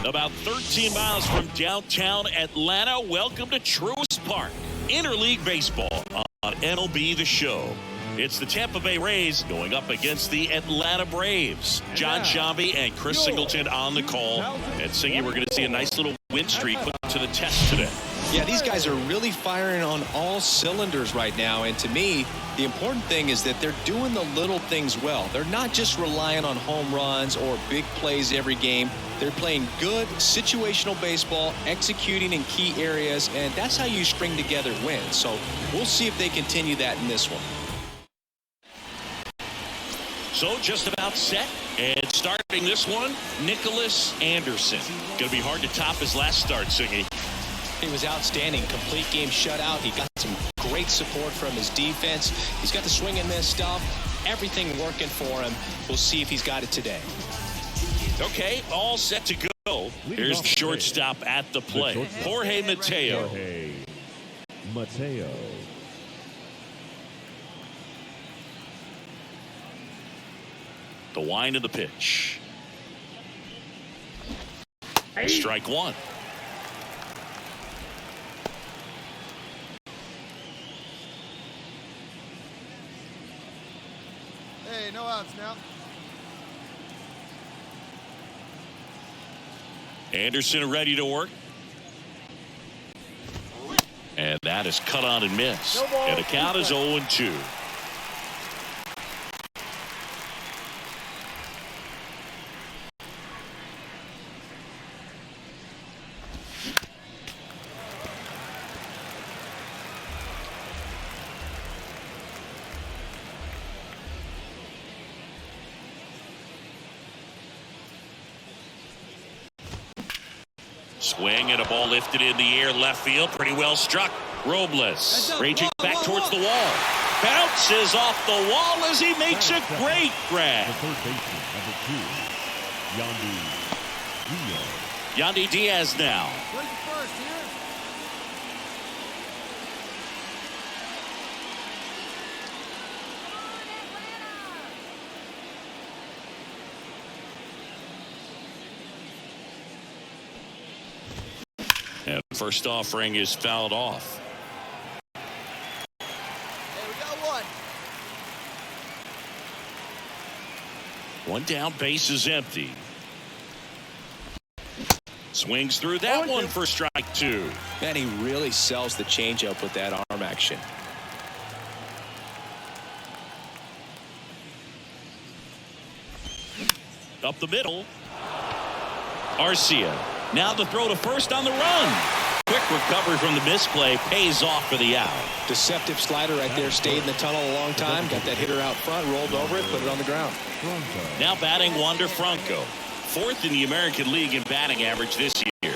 About 13 miles from downtown Atlanta, welcome to Truist Park. Interleague Baseball on MLB The Show. It's the Tampa Bay Rays going up against the Atlanta Braves. John Sciambi and Chris Singleton on the call. And Singy, we're going to see a nice little win streak put to the test today. Yeah, these guys are really firing on all cylinders right now. And to me, the important thing is that they're doing the little things well. They're not just relying on home runs or big plays every game. They're playing good situational baseball, executing in key areas, and that's how you string together wins. So we'll see if they continue that in this one. So just about set, and starting this one, Nickolas Anderson. Going to be hard to top his last start, Singy. He was outstanding. Complete game shutout. He got some great support from his defense. He's got the swing and miss stuff. Everything working for him. We'll see if he's got it today. Okay, all set to go. Here's the shortstop at the plate, Jorge Mateo. The wind of the pitch. Strike one. Hey, no outs now. Anderson ready to work. And that is cut on and missed. And the count is 0-2. Swing and a ball lifted in the air, left field, pretty well struck. Robles raging back towards the wall. Bounces off the wall as he makes a great grab. The third baseman, number 2, Yandy Diaz now. Where's the first here? And first offering is fouled off. Hey, we got one. One down, base is empty. Swings through that one for strike two. Man, he really sells the changeup with that arm action. Up the middle. Arcia. Now the throw to first on the run. Quick recovery from the misplay, pays off for the out. Deceptive slider right there, stayed in the tunnel a long time, got that hitter out front, rolled over it, put it on the ground. Now batting Wander Franco, fourth in the American League in batting average this year.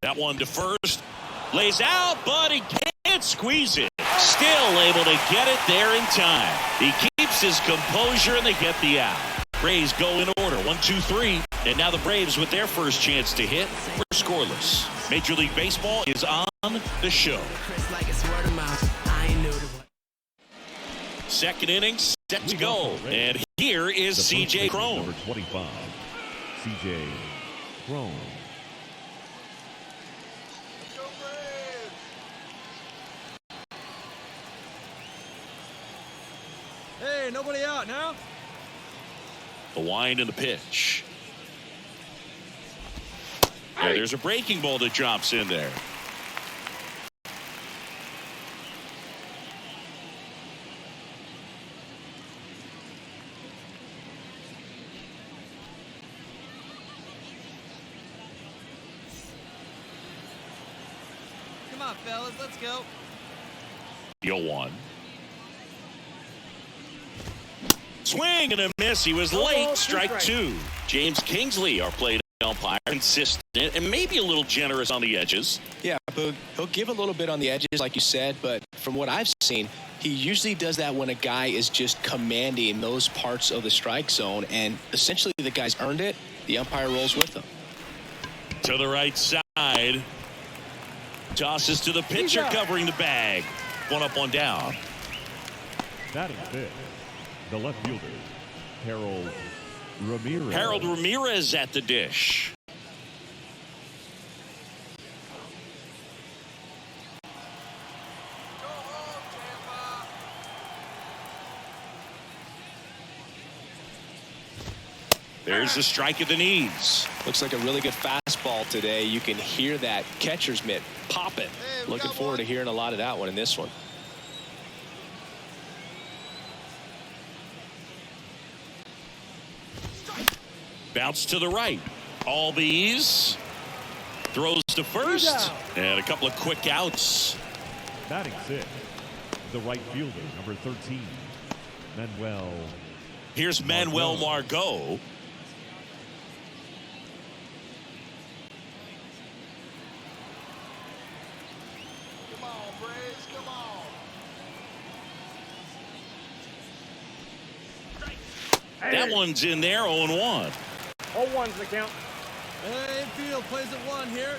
That one to first. Lays out, but he can't squeeze it. Still able to get it there in time. He keeps his composure, and they get the out. Braves go in order, 1, 2, 3. And now the Braves with their first chance to hit. We're scoreless. Major League Baseball is on the show. Second inning, set to go. And here is C.J. Cron. Number 25, C.J. Cron. Hey, nobody out now. The wind and the pitch. Yeah, there's a breaking ball that drops in there. Come on, fellas, let's go. 0-1. Swing and a miss. He was late. Strike two. James Kingsley, our plate umpire, consistent and maybe a little generous on the edges. Yeah, but he'll give a little bit on the edges, like you said, but from what I've seen, he usually does that when a guy is just commanding those parts of the strike zone, and essentially the guy's earned it. The umpire rolls with him. To the right side. Tosses to the pitcher covering the bag. One up, one down. Batting fifth, the left fielder, Harold Ramirez. Harold Ramirez at the dish. There's a strike at the knees. Looks like a really good fastball today. You can hear that catcher's mitt popping. Looking forward to hearing a lot of that one in this one. Bounce to the right. Albies throws to first. And a couple of quick outs. Batting sixth, the right fielder, number 13, Manuel. Here's Manuel Margot. That one's in there, 0-1. 0-1's the count. Hey, infield plays at 1 here.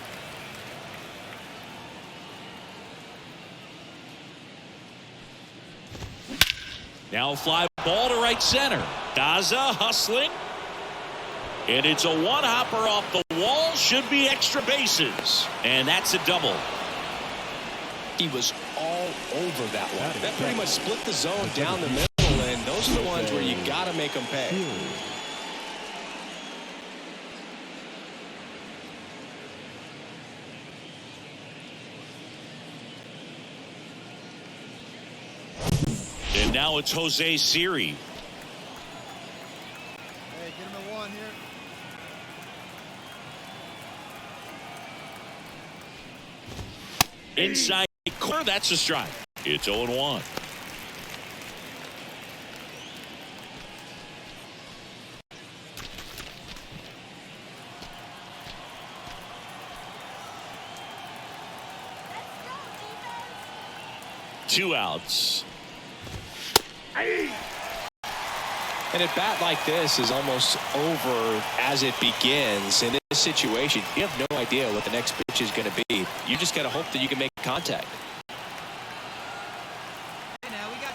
Now a fly ball to right center. Daza hustling. And it's a one-hopper off the wall. Should be extra bases. And that's a double. He was all over that one. That pretty much split the zone down the middle, and those are the ones where you got to make them pay. And now it's Jose Siri. Hey, get him at 1 here. Inside corner, that's a strike. It's 0-1. Two outs. And a bat like this is almost over as it begins. In this situation, you have no idea what the next pitch is going to be. You just got to hope that you can make contact.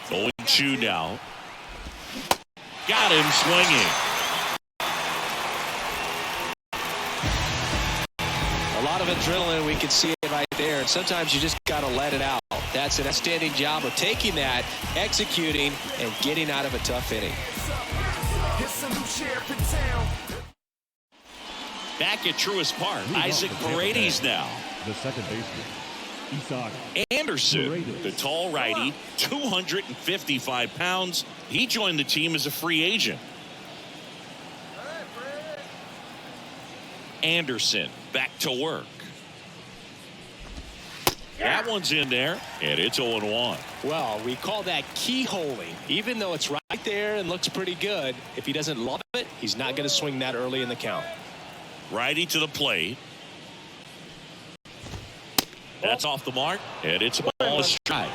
0-2 now. Got him swinging. A lot of adrenaline, we can see it right there. And sometimes you just got to let it out. That's an outstanding job of taking that, executing, and getting out of a tough inning. Back at Truist Park, Isaac Paredes now. The second baseman, Isaac Anderson, the tall righty, 255 pounds. He joined the team as a free agent. Anderson back to work. That one's in there, and it's 0-1. Well, we call that keyholing. Even though it's right there and looks pretty good, if he doesn't love it, he's not going to swing that early in the count. Righty to the plate. That's off the mark, and it's a ball, a strike.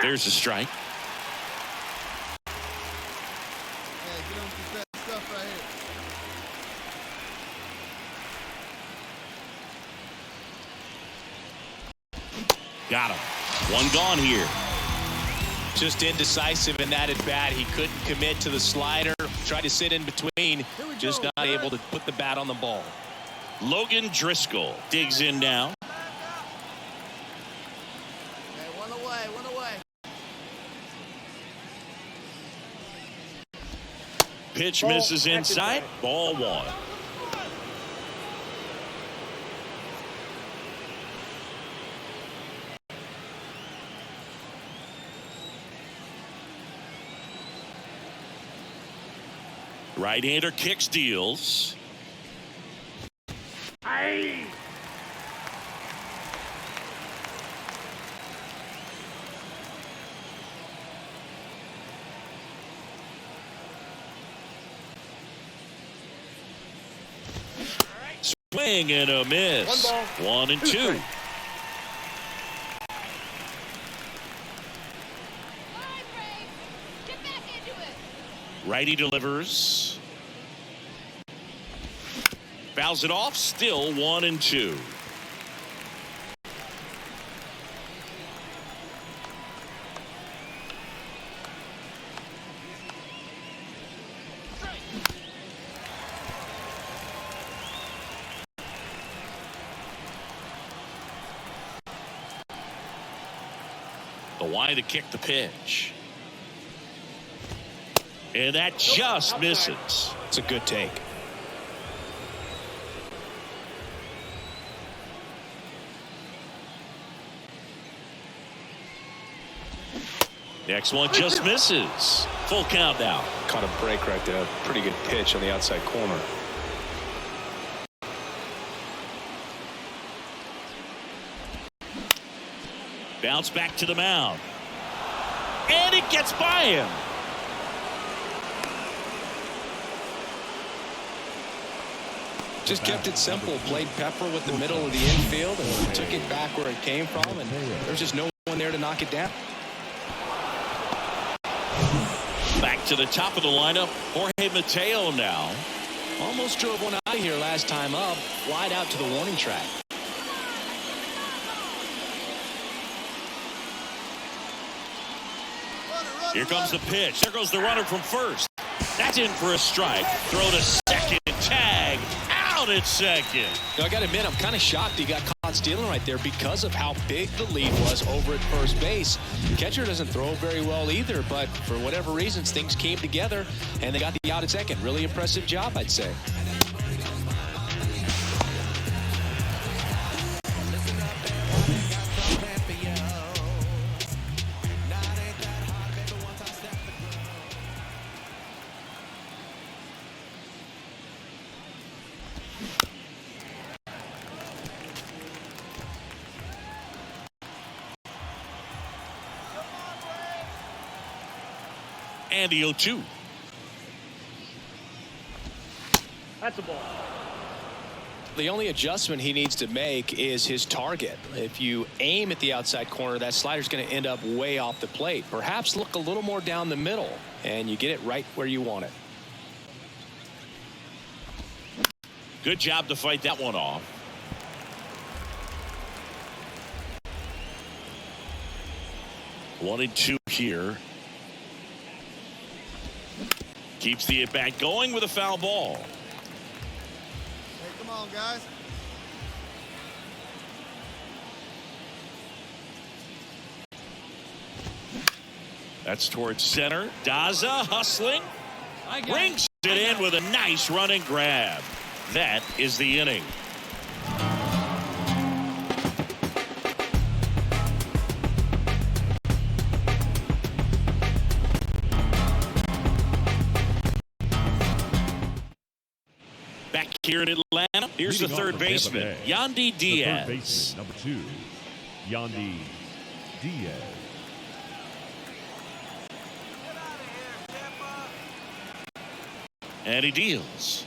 There's a strike. Got him. One gone here. Just indecisive in that at bat. He couldn't commit to the slider. Tried to sit in between. Just not able to put the bat on the ball. Logan Driscoll digs in now. Hey, one away, one away. Pitch misses inside. Ball 1. Right-hander kicks, deals. Swing and a miss. 1-2. Righty delivers. Fouls it off. Still 1-2. The wide to kick the pitch. And that just misses. It's a good take. Next one just misses. Full count now. Caught a break right there. Pretty good pitch on the outside corner. Bounce back to the mound. And it gets by him. Just kept it simple. Played pepper with the middle of the infield and took it back where it came from. And there's just no one there to knock it down. Back to the top of the lineup. Jorge Mateo now. Almost drove one out of here last time up. Wide out to the warning track. Here comes the pitch. There goes the runner from first. That's in for a strike. Throw to second. Tag. Out at second. Now, I got to admit, I'm kind of shocked he got caught stealing right there because of how big the lead was over at first base. Catcher doesn't throw very well either, but for whatever reasons, things came together, and they got the out at second. Really impressive job, I'd say. And the 0-2. That's a ball. The only adjustment he needs to make is his target. If you aim at the outside corner, that slider's going to end up way off the plate. Perhaps look a little more down the middle, and you get it right where you want it. Good job to fight that one off. One and two here. Keeps the at-bat going with a foul ball. Hey, come on, guys. That's towards center. Daza hustling. Brings it in with a nice running grab. That is the inning. Back here in Atlanta, here's the third baseman, Yandy Diaz. The third baseman, number 2, Yandy Diaz. And he deals.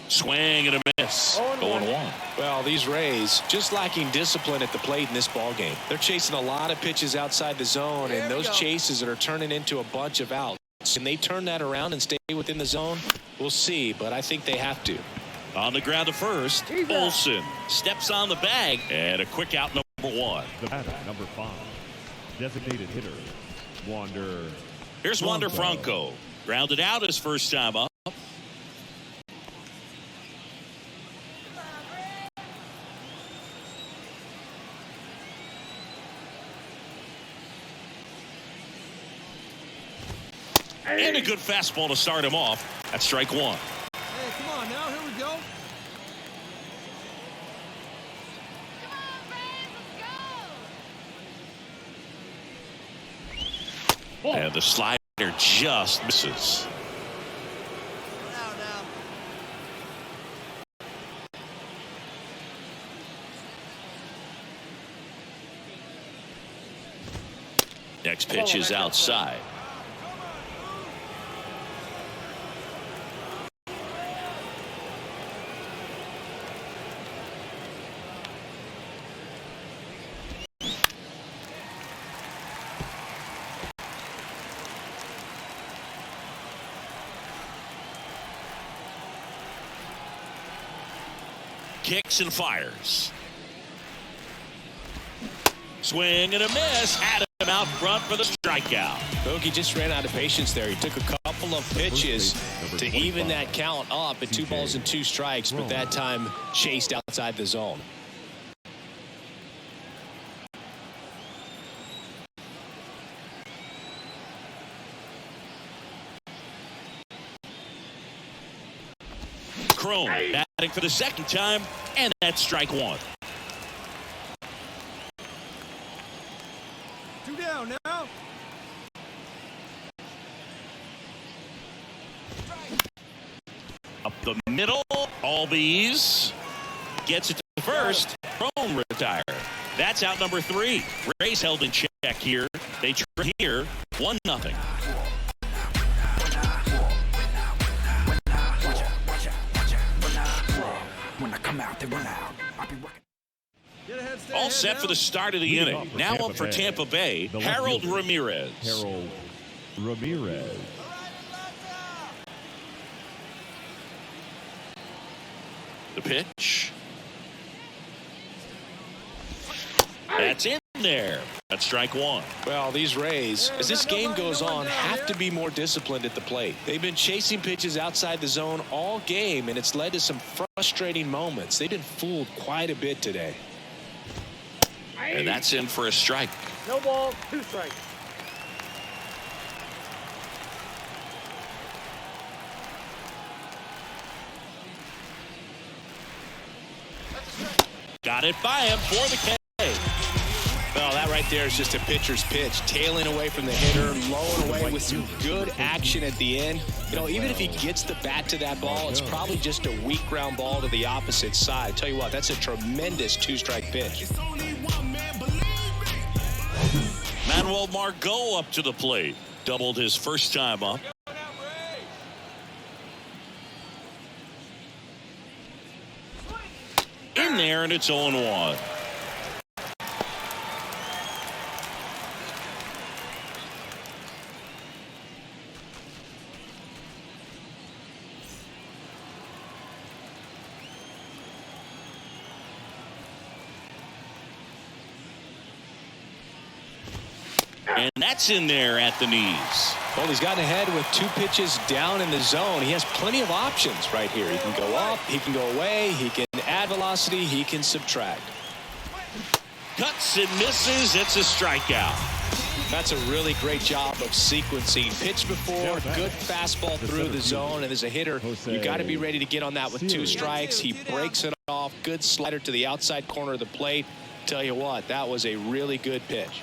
Swing and a miss. Going 1. Well, these Rays just lacking discipline at the plate in this ball game. They're chasing a lot of pitches outside the zone, and those chases that are turning into a bunch of outs. Can they turn that around and stay within the zone? We'll see, but I think they have to. On the ground to first, Olsen steps on the bag, and a quick out, number 1. The batter, number 5, designated hitter, Wander. Here's Wander Franco. Grounded out his first time up. And a good fastball to start him off. That's strike 1. Hey, come on now. Here we go. And the slider just misses. Now. Next pitch is outside. kicks and fires. Swing and a miss. Had him out front for the strikeout. Bogey just ran out of patience there. He took a couple of pitches to even that count up at 2 balls and 2 strikes, but that time chased outside the zone. Crone batting for the second time, and that's strike 1. 2 down now. Up the middle, Albies gets it to first. Crone retired. That's out number 3. Rays held in check here. They trail here 1-0. When I come out, they run out. I'll be working. All set for the start of the inning. Now up for Tampa Bay, Harold Ramirez. Harold Ramirez. The pitch. That's in there. That's strike 1. Well, these Rays, as this game goes on, have to be more disciplined at the plate. They've been chasing pitches outside the zone all game, and it's led to some frustrating moments. They've been fooled quite a bit today. And that's in for a strike. No ball, 2 strikes. Got it by him for the K. Well, that right there is just a pitcher's pitch, tailing away from the hitter, lowing away with some good action at the end. You know, even if he gets the bat to that ball, it's probably just a weak ground ball to the opposite side. Tell you what, that's a tremendous 2-strike pitch. Manuel Margot up to the plate. Doubled his first time up. In there, and it's 0-1. And that's in there at the knees. Well, he's gotten ahead with 2 pitches down in the zone. He has plenty of options right here. He can go up, he can go away, he can add velocity, he can subtract. Cuts and misses. It's a strikeout. That's a really great job of sequencing. Pitch before, good fastball through the zone, and as a hitter, you got to be ready to get on that with 2 strikes. He breaks it off. Good slider to the outside corner of the plate. Tell you what, that was a really good pitch.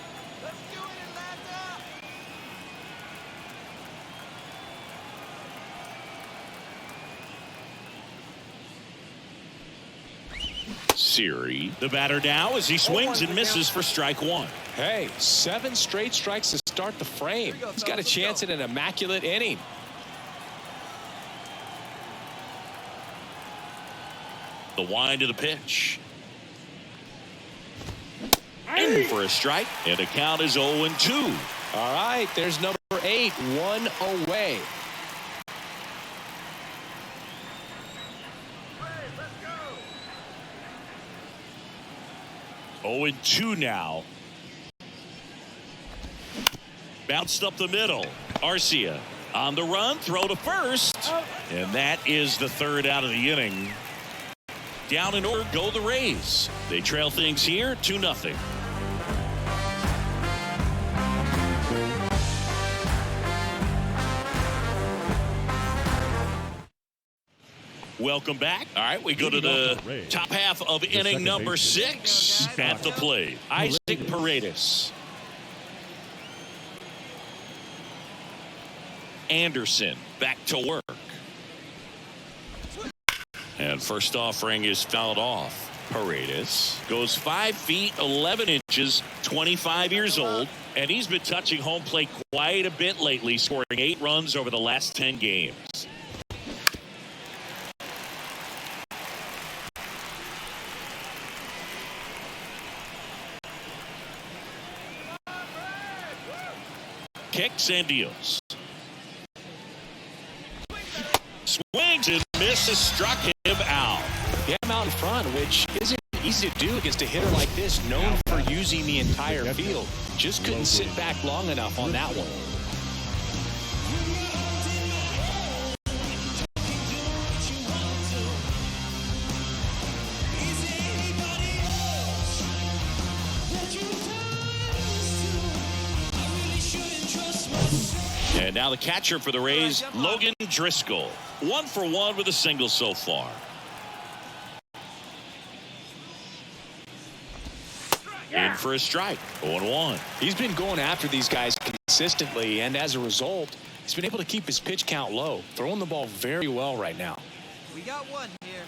Siri, the batter now as he swings and misses for strike 1. Hey, 7 straight strikes to start the frame. He's got a chance at an immaculate inning. The wind of the pitch. In for a strike, and the count is 0-2. All right, there's number 8, 1 away. Oh, and 2 now. Bounced up the middle. Arcia on the run, throw to first. And that is the 3rd out of the inning. Down in order go the Rays. They trail things here 2-0. Welcome back. All right, we go to the top half of inning number 6 at the plate. Isaac Paredes. Anderson back to work. And first offering is fouled off. Paredes goes 5 feet 11 inches, 25 years old, and he's been touching home plate quite a bit lately, scoring 8 runs over the last 10 games. Kicks and deals. Swings and misses, struck him out. He had him out in front, which isn't easy to do against a hitter like this, known for using the entire field. Just couldn't sit back long enough on that one. And now the catcher for the Rays, Logan Driscoll. 1 for 1 with a single so far. In for a strike. 0-1. He's been going after these guys consistently, and as a result, he's been able to keep his pitch count low, throwing the ball very well right now. We got one here.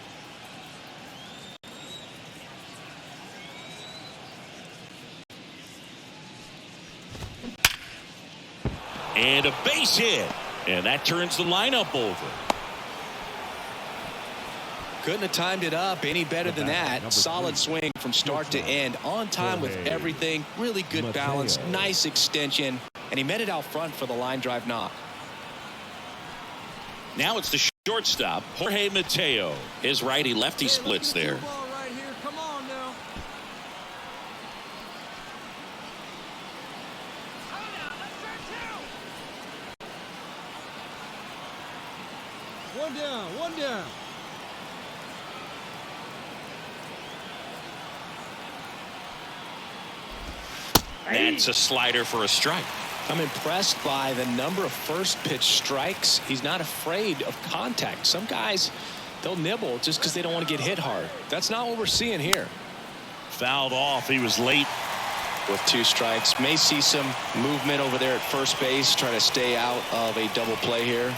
And a base hit. And that turns the lineup over. Couldn't have timed it up any better than that. Solid swing from start to end. On time with everything. Really good balance. Nice extension. And he met it out front for the line drive knock. Now it's the shortstop, Jorge Mateo. His righty-lefty splits there. Right here. Come on now. One down, one down. That's a slider for a strike. I'm impressed by the number of first pitch strikes. He's not afraid of contact. Some guys, they'll nibble just because they don't want to get hit hard. That's not what we're seeing here. Fouled off. He was late. With 2 strikes, may see some movement over there at first base, trying to stay out of a double play here.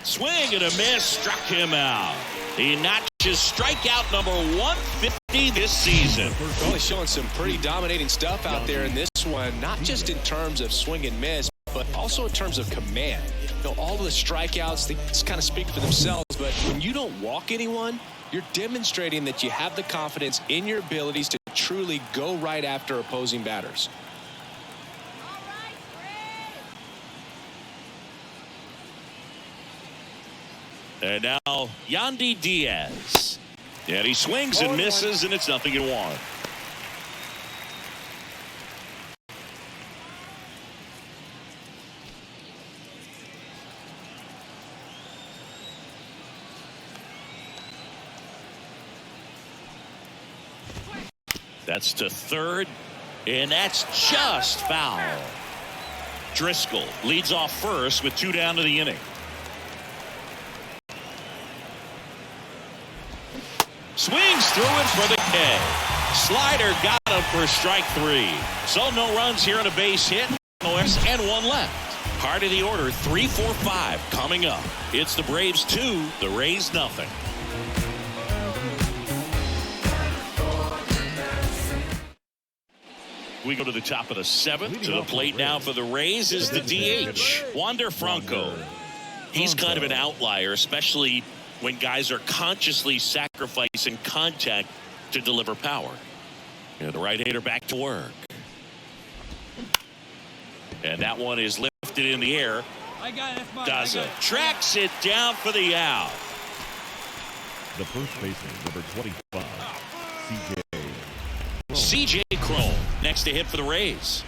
Swing and a miss, struck him out. He notches strikeout number 150 this season. Well, he's showing some pretty dominating stuff out there in this one, not just in terms of swing and miss, but also in terms of command. You know, all of the strikeouts, they just kind of speak for themselves, but when you don't walk anyone, you're demonstrating that you have the confidence in your abilities to truly go right after opposing batters. And now Yandy Diaz. And he swings and misses, and it's 0-1. That's to third, and that's just foul. Driscoll leads off first with 2 down to the inning. Swings through it for the K. Slider got him for strike 3. So no runs here on a base hit. And 1 left. Part of the order, 3-4-5 coming up. It's the Braves 2, the Rays 0. We go to the top of the 7th. To the plate now for the Rays is the DH, Wander Franco. He's kind of an outlier, especially when guys are consciously sacrificing contact to deliver power. And the right-hander back to work. And that one is lifted in the air. Daza tracks it down for the out. The first baseman, number 25, C.J. Cron next to hit for the Rays.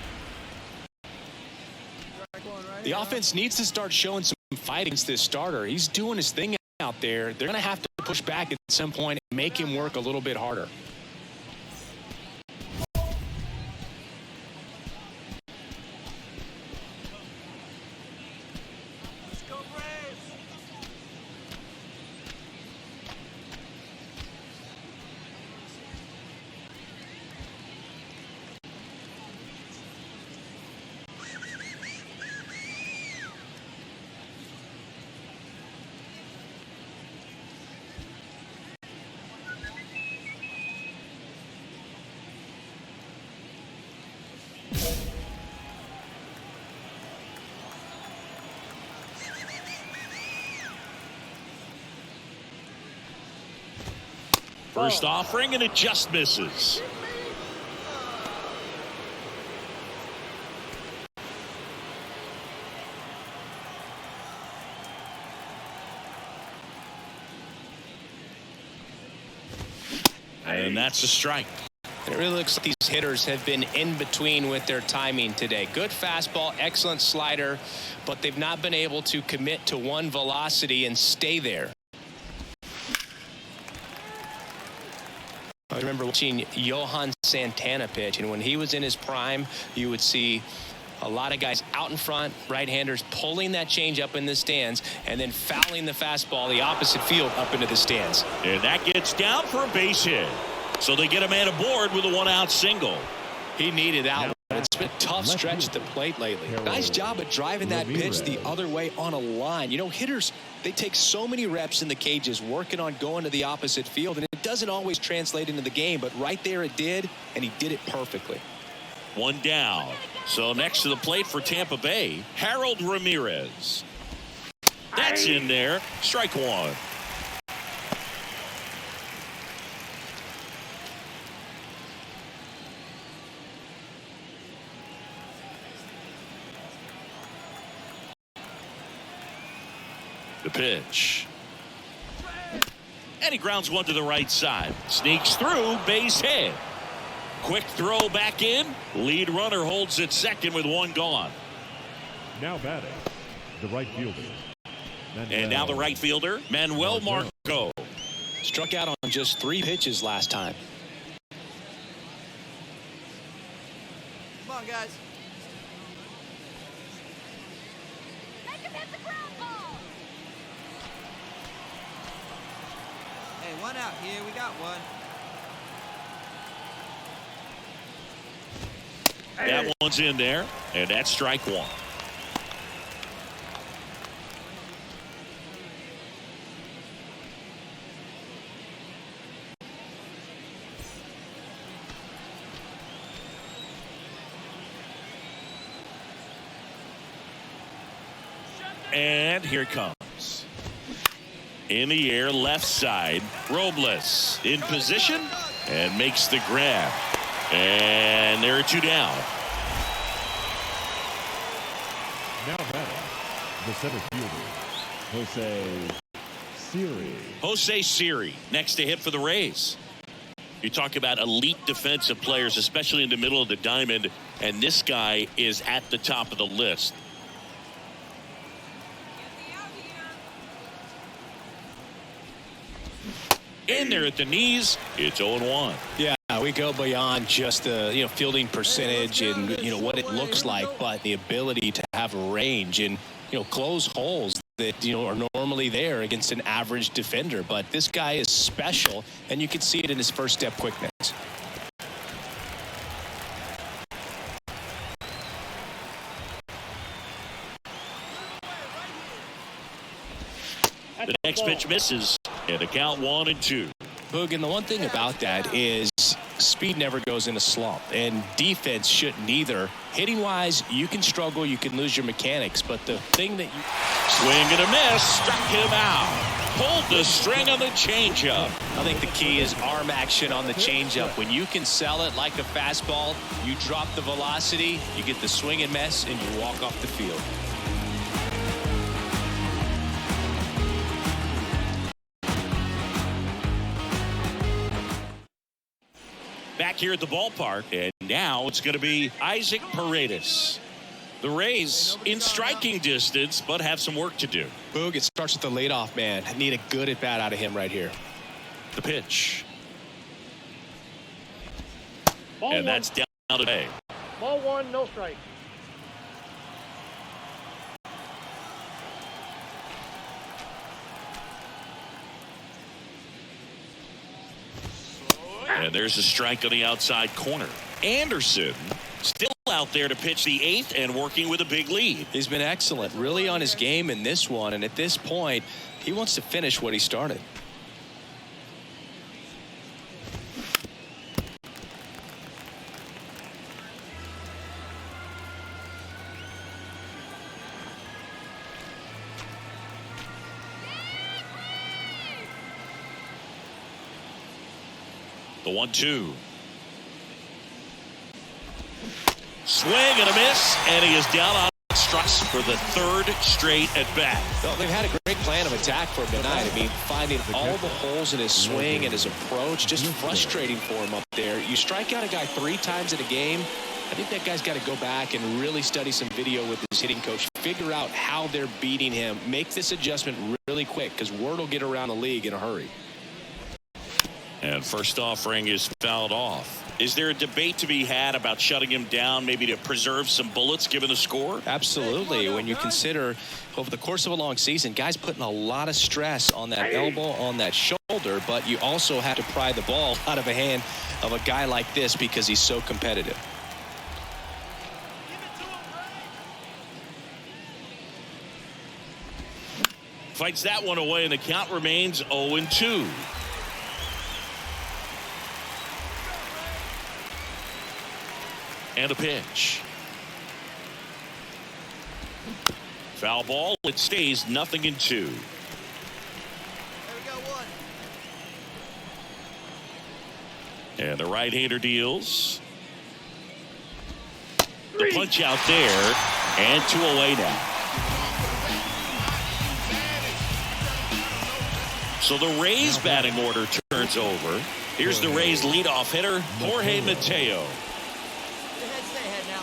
The offense needs to start showing some fight against this starter. He's doing his thing out there. They're going to have to push back at some point and make him work a little bit harder. First offering, and it just misses. And that's a strike. It really looks like these hitters have been in between with their timing today. Good fastball, excellent slider, but they've not been able to commit to one velocity and stay there. I remember watching Johan Santana pitch, and when he was in his prime, you would see a lot of guys out in front, right-handers pulling that change up in the stands and then fouling the fastball the opposite field up into the stands. And that gets down for a base hit. So they get a man aboard with a one-out single. He needed that one. It's been a tough stretch at the plate lately. Nice job of driving that pitch the other way on a line. You know, hitters, they take so many reps in the cages working on going to the opposite field, and it doesn't always translate into the game, but right there it did, and he did it perfectly. One down. So next to the plate for Tampa Bay, Harold Ramirez. That's in there. Strike one. The pitch. And he grounds one to the right side. Sneaks through, base hit. Quick throw back in. Lead runner holds at second with one gone. Now batting, the right fielder. And now the right fielder, Manuel Marco. Struck out on just 3 pitches last time. Come on, guys. Make him hit the ground ball. Hey, one out here. We got one. That one's in there, and that's strike one. And here it comes. In the air, left side. Robles in position and makes the grab. And there are 2 down. Now batting, the center fielder, Jose Siri. Jose Siri next to hit for the Rays. You talk about elite defensive players, especially in the middle of the diamond, and this guy is at the top of the list. In there at the knees, it's 0-1. Yeah, we go beyond just the fielding percentage and what it looks like, but the ability to have range and close holes that are normally there against an average defender. But this guy is special, and you can see it in his first step quickness. The next pitch misses, and the count 1-2. Boog, and the one thing about that is speed never goes in a slump, and defense shouldn't either. Hitting wise, you can struggle, you can lose your mechanics, but the thing that you swing and a miss, struck him out. Pulled the string on the changeup. I think the key is arm action on the changeup. When you can sell it like a fastball, you drop the velocity, you get the swing and miss, and you walk off the field. Back here at the ballpark, and now it's going to be Isaac Paredes. The Rays in striking distance, but have some work to do. Boog, it starts with the leadoff man. I need a good at bat out of him right here. The pitch. Ball And one. that's down to A. Ball 1, no strike. And there's a strike on the outside corner. Anderson still out there to pitch the 8th and working with a big lead. He's been excellent, really on his game in this one, and at this point, he wants to finish what he started. The 1-2. Swing and a miss, and he is down on strikes for the third straight at bat. Well, they've had a great plan of attack for him tonight. I mean, finding all the holes in his swing and his approach, just frustrating for him up there. You strike out a guy 3 times in a game, I think that guy's got to go back and really study some video with his hitting coach, figure out how they're beating him, make this adjustment really quick, because word will get around the league in a hurry. And first offering is fouled off. Is there a debate to be had about shutting him down, maybe to preserve some bullets given the score? Absolutely. When you consider over the course of a long season, guys putting a lot of stress on that elbow, on that shoulder, but you also have to pry the ball out of a hand of a guy like this because he's so competitive. Fights that one away, and the count remains 0-2. And a pitch. Foul ball. It stays 0-2. There we go, 1. And the right-hander deals. The punch out there, and 2 away now. So the Rays batting order turns over. Here's the Rays leadoff hitter, Jorge Mateo. Stay ahead now.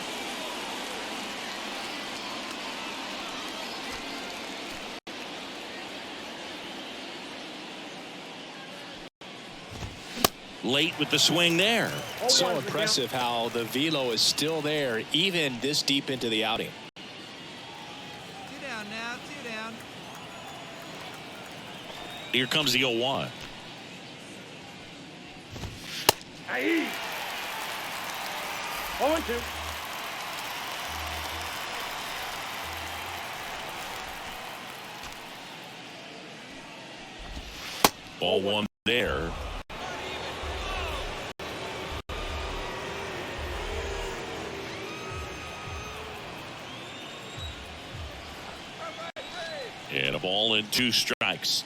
Late with the swing there. So impressive how the velo is still there even this deep into the outing. 2 down now, 2 down. Here comes the 0-1. Aye. 0-2. Ball 1 there. And a ball and 2 strikes.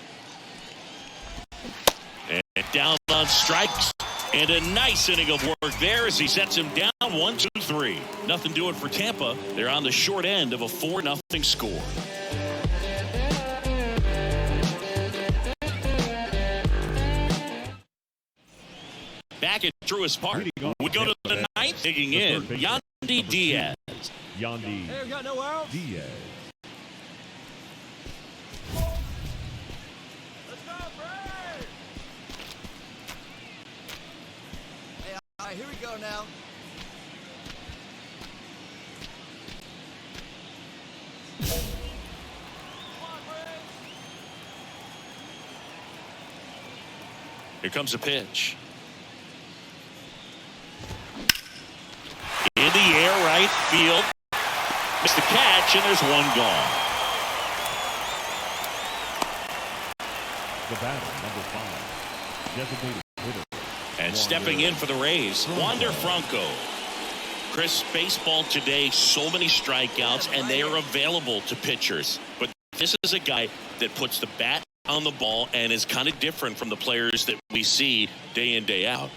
And down on strikes. And a nice inning of work there as he sets him down 1-2-3. Nothing doing for Tampa. They're on the short end of a 4-0 score. Back at Truist Park. We go to the 9th. Digging in, Yandy Diaz. Yandy Hey, we got nowhere else. Diaz. Let's go, Braves! Hey, all right, here we go now. Here comes a pitch. In the air, right field. Missed the catch, and there's 1 gone. The batter, number 5. Designated hitter. And stepping in for the Rays, Wander Franco. Chris, baseball today, so many strikeouts, and they are available to pitchers. But this is a guy that puts the bat on the ball and is kind of different from the players that we see day in, day out.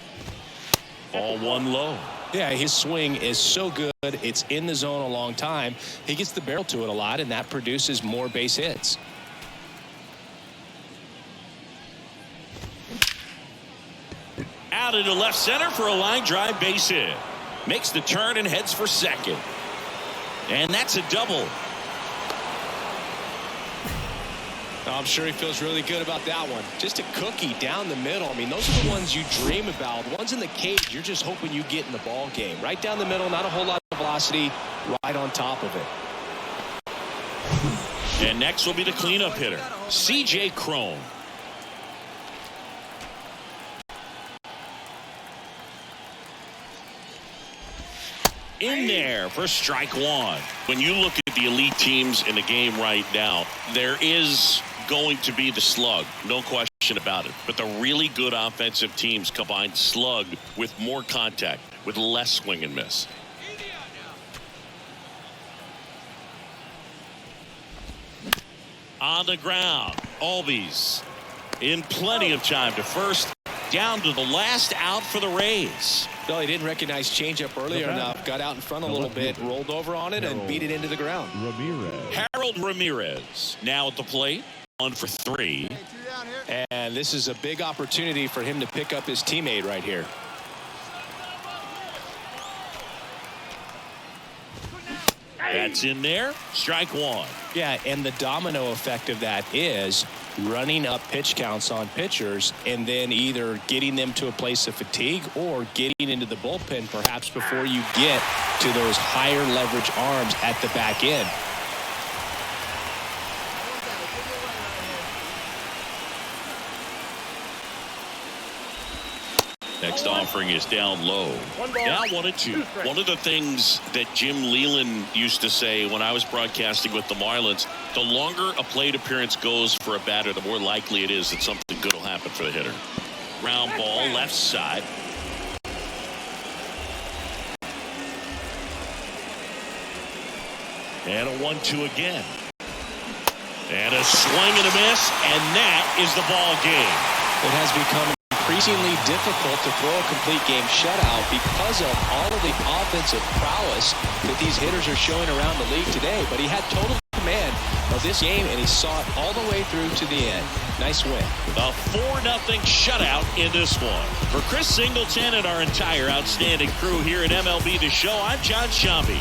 Ball 1 low. Yeah, his swing is so good. It's in the zone a long time. He gets the barrel to it a lot, and that produces more base hits. Out into left center for a line drive base hit. Makes the turn and heads for second. And that's a double. I'm sure he feels really good about that one. Just a cookie down the middle. I mean, those are the ones you dream about. The ones in the cage, you're just hoping you get in the ball game. Right down the middle, not a whole lot of velocity, right on top of it. And next will be the cleanup hitter, C.J. Cron. In there for strike 1. When you look at the elite teams in the game right now, there is going to be the slug, no question about it. But the really good offensive teams combine slug with more contact, with less swing and miss. On the ground, Albies in plenty of time to first. down to the last out for the Rays. Well, he didn't recognize changeup earlier enough. Got out in front a little bit, rolled over on it, and beat it into the ground. Harold Ramirez now at the plate. 1 for 3. And this is a big opportunity for him to pick up his teammate right here. That's in there. Strike 1. Yeah, and the domino effect of that is running up pitch counts on pitchers and then either getting them to a place of fatigue or getting into the bullpen perhaps before you get to those higher leverage arms at the back end. Next offering is down low. Now 1-2. One of the things that Jim Leland used to say when I was broadcasting with the Marlins, the longer a plate appearance goes for a batter, the more likely it is that something good will happen for the hitter. Ground ball left side. And a 1-2 again. And a swing and a miss, and that is the ball game. It has become increasingly difficult to throw a complete game shutout because of all of the offensive prowess that these hitters are showing around the league today. But he had total command of this game, and he saw it all the way through to the end. Nice win. A 4-0 shutout in this one. For Chris Singleton and our entire outstanding crew here at MLB The Show, I'm John Shambi.